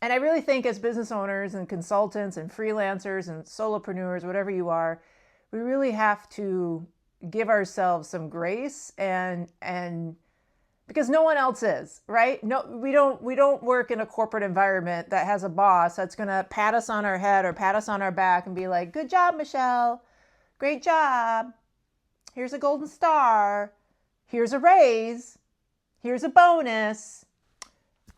And I really think as business owners and consultants and freelancers and solopreneurs, whatever you are, we really have to give ourselves some grace and because no one else is, right? No, we don't work in a corporate environment that has a boss that's going to pat us on our head or pat us on our back and be like, "Good job, Michelle. Great job. Here's a golden star. Here's a raise. Here's a bonus."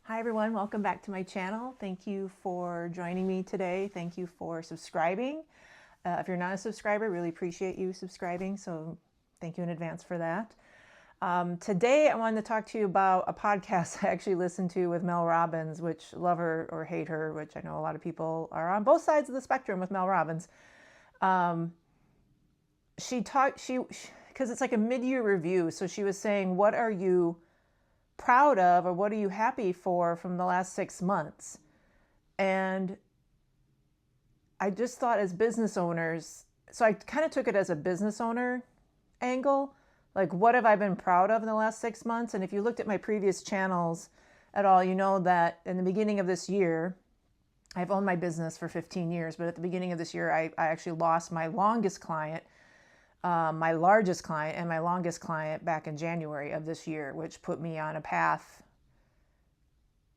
Hi everyone, welcome back to my channel. Thank you for joining me today. Thank you for subscribing. If you're not a subscriber, really appreciate you subscribing, so thank you in advance for that. Today I wanted to talk to you about a podcast I actually listened to with Mel Robbins, which love her or hate her, which I know a lot of people are on both sides of the spectrum with Mel Robbins. Because it's like a mid-year review, so she was saying, what are you proud of or what are you happy for from the last 6 months? And I just thought as business owners, so I kind of took it as a business owner angle, like what have I been proud of in the last 6 months? And if you looked at my previous channels at all, you know that in the beginning of this year, I've owned my business for 15 years, but at the beginning of this year, I actually lost my longest client, my largest client and my longest client back in January of this year, which put me on a path,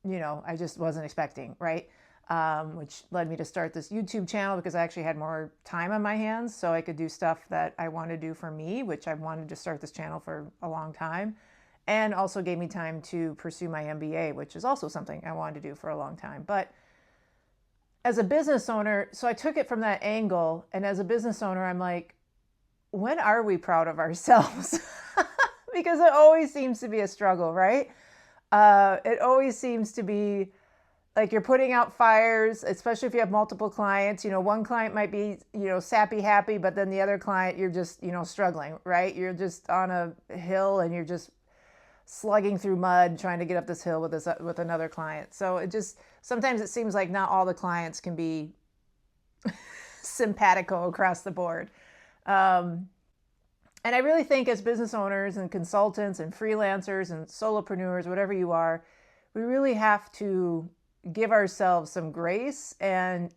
I just wasn't expecting, right? Which led me to start this YouTube channel because I actually had more time on my hands so I could do stuff that I want to do for me, which I've wanted to start this channel for a long time, and also gave me time to pursue my MBA, which is also something I wanted to do for a long time. But as a business owner, so I took it from that angle, and as a business owner, I'm like, when are we proud of ourselves? Because it always seems to be a struggle, right? It always seems to be like you're putting out fires, especially if you have multiple clients. One client might be, sappy happy, but then the other client, you're just, struggling, right? You're just on a hill and you're just slugging through mud trying to get up this hill with another client. So sometimes it seems like not all the clients can be simpatico across the board. And I really think as business owners and consultants and freelancers and solopreneurs, whatever you are, we really have to give ourselves some grace and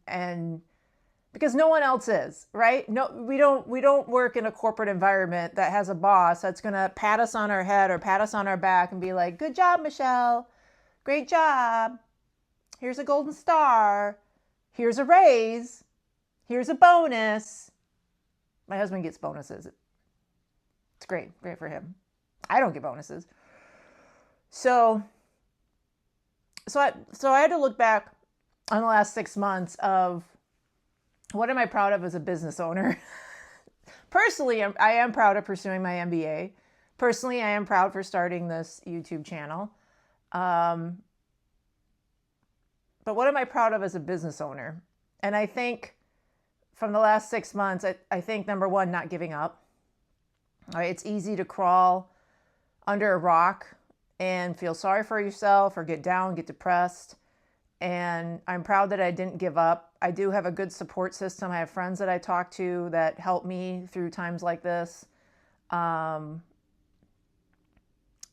because no one else is, right? No, we don't work in a corporate environment that has a boss that's going to pat us on our head or pat us on our back and be like, "Good job, Michelle. Great job. Here's a golden star. Here's a raise. Here's a bonus." My husband gets bonuses. It's great for him. I don't get bonuses. So I had to look back on the last 6 months of what am I proud of as a business owner. Personally, I am proud of pursuing my MBA. Personally, I am proud for starting this YouTube channel. But what am I proud of as a business owner? And I think from the last 6 months, I think number one, not giving up. All right, it's easy to crawl under a rock and feel sorry for yourself or get down, get depressed. And I'm proud that I didn't give up. I do have a good support system. I have friends that I talk to that help me through times like this. And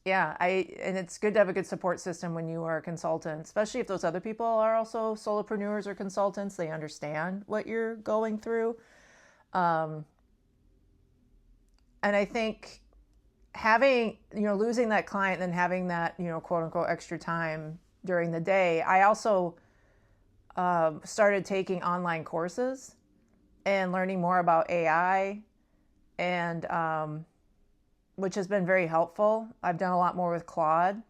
it's good to have a good support system when you are a consultant, especially if those other people are also solopreneurs or consultants. They understand what you're going through. And I think having, losing that client and then having that, quote unquote, extra time during the day, I also started taking online courses and learning more about AI and which has been very helpful. I've done a lot more with Claude.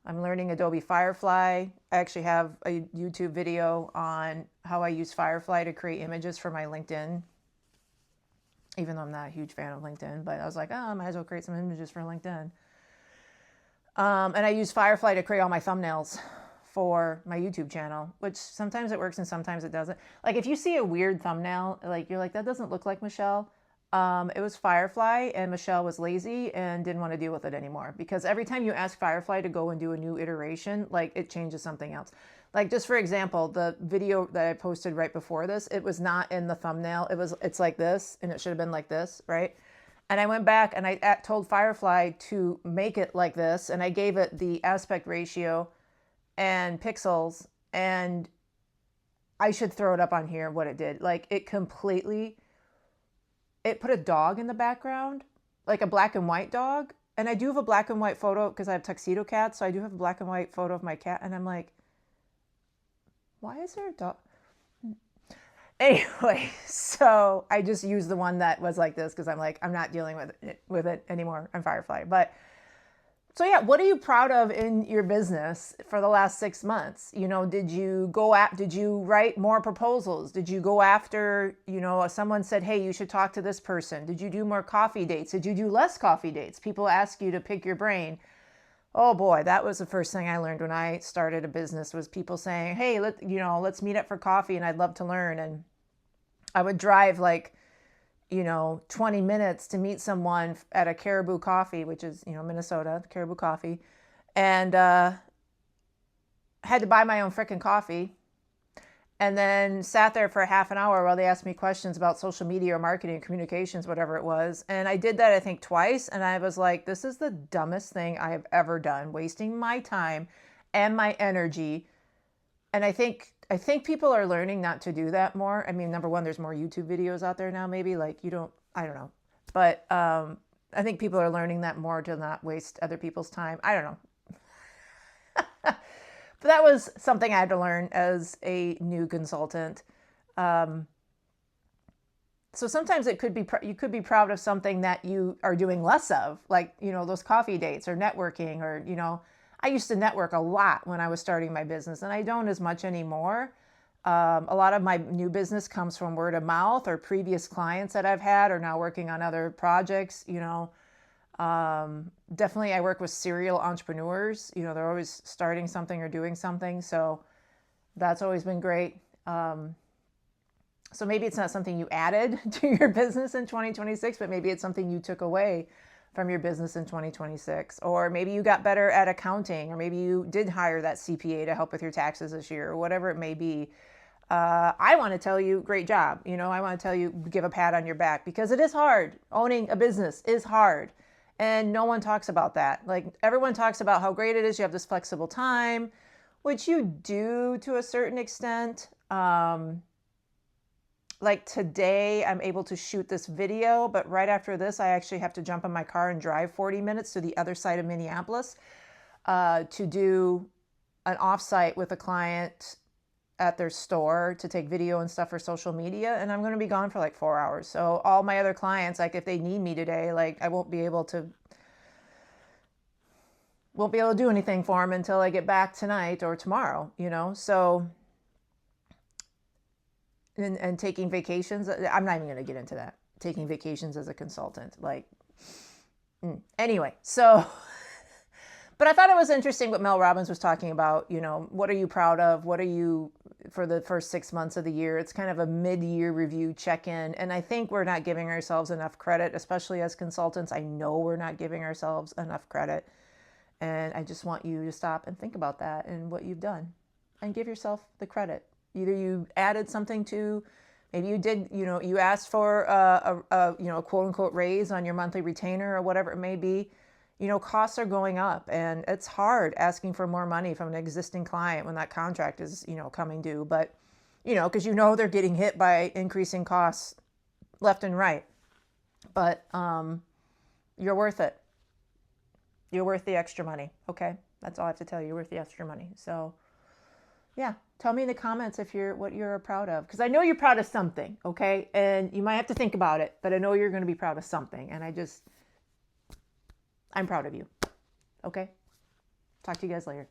I'm learning Adobe Firefly. I actually have a YouTube video on how I use Firefly to create images for my LinkedIn, even though I'm not a huge fan of LinkedIn, but I was like, I might as well create some images for LinkedIn. And I use Firefly to create all my thumbnails for my YouTube channel, which sometimes it works and sometimes it doesn't. Like if you see a weird thumbnail, like you're like, that doesn't look like Michelle. It was Firefly and Michelle was lazy and didn't want to deal with it anymore because every time you ask Firefly to go and do a new iteration, like it changes something else. Like just for example, the video that I posted right before this, it was not in the thumbnail. It's like this and it should have been like this, right? And I went back and I told Firefly to make it like this and I gave it the aspect ratio and pixels And I should throw it up on here, what it did. Like, it put a dog in the background, like a black and white dog. And I do have a black and white photo because I have tuxedo cats. So I do have a black and white photo of my cat. And I'm like, why is there a dog? Anyway, so I just used the one that was like this because I'm like, I'm not dealing with it anymore. I'm Firefly. But so yeah, what are you proud of in your business for the last 6 months? You know, did you write more proposals? Did you go after, someone said, hey, you should talk to this person. Did you do more coffee dates? Did you do less coffee dates? People ask you to pick your brain. Oh boy, that was the first thing I learned when I started a business, was people saying, hey, let's meet up for coffee and I'd love to learn. And I would drive 20 minutes to meet someone at a Caribou Coffee, which is, Minnesota, Caribou Coffee. And had to buy my own frickin' coffee. And then sat there for a half an hour while they asked me questions about social media or marketing, communications, whatever it was. And I did that, I think, twice. And I was like, this is the dumbest thing I have ever done, wasting my time and my energy. And I think people are learning not to do that more. I mean, number one, there's more YouTube videos out there now, maybe. I don't know. But I think people are learning that more, to not waste other people's time. I don't know. But that was something I had to learn as a new consultant. So sometimes you could be proud of something that you are doing less of, like, those coffee dates or networking, or, I used to network a lot when I was starting my business, and I don't as much anymore. A lot of my new business comes from word of mouth or previous clients that I've had, or now working on other projects. Definitely I work with serial entrepreneurs. They're always starting something or doing something. So that's always been great. So maybe it's not something you added to your business in 2026, but maybe it's something you took away from your business in 2026. Or maybe you got better at accounting, or maybe you did hire that CPA to help with your taxes this year, or whatever it may be. I want to tell you, great job. I want to tell you, give a pat on your back, because it is hard. Owning a business is hard. And no one talks about that. Like, everyone talks about how great it is. You have this flexible time, which you do to a certain extent. Like today, I'm able to shoot this video, but right after this, I actually have to jump in my car and drive 40 minutes to the other side of Minneapolis to do an offsite with a client at their store to take video and stuff for social media. And I'm going to be gone for 4 hours. So all my other clients, if they need me today, I won't be able to do anything for them until I get back tonight or tomorrow, so, and taking vacations. I'm not even going to get into that. Taking vacations as a consultant, anyway, so, but I thought it was interesting what Mel Robbins was talking about. What are you proud of? What are you, for the first 6 months of the year? It's kind of a mid-year review check-in. And I think we're not giving ourselves enough credit, especially as consultants. I know we're not giving ourselves enough credit. And I just want you to stop and think about that and what you've done, and give yourself the credit. Either you added something to, maybe you did, you asked for a quote unquote raise on your monthly retainer or whatever it may be. Costs are going up, and it's hard asking for more money from an existing client when that contract is, coming due. But, because they're getting hit by increasing costs left and right. But you're worth it. You're worth the extra money. Okay, that's all I have to tell you. You're worth the extra money. So, yeah, tell me in the comments what you're proud of, because I know you're proud of something. Okay, and you might have to think about it, but I know you're going to be proud of something, and I'm proud of you. Okay? Talk to you guys later.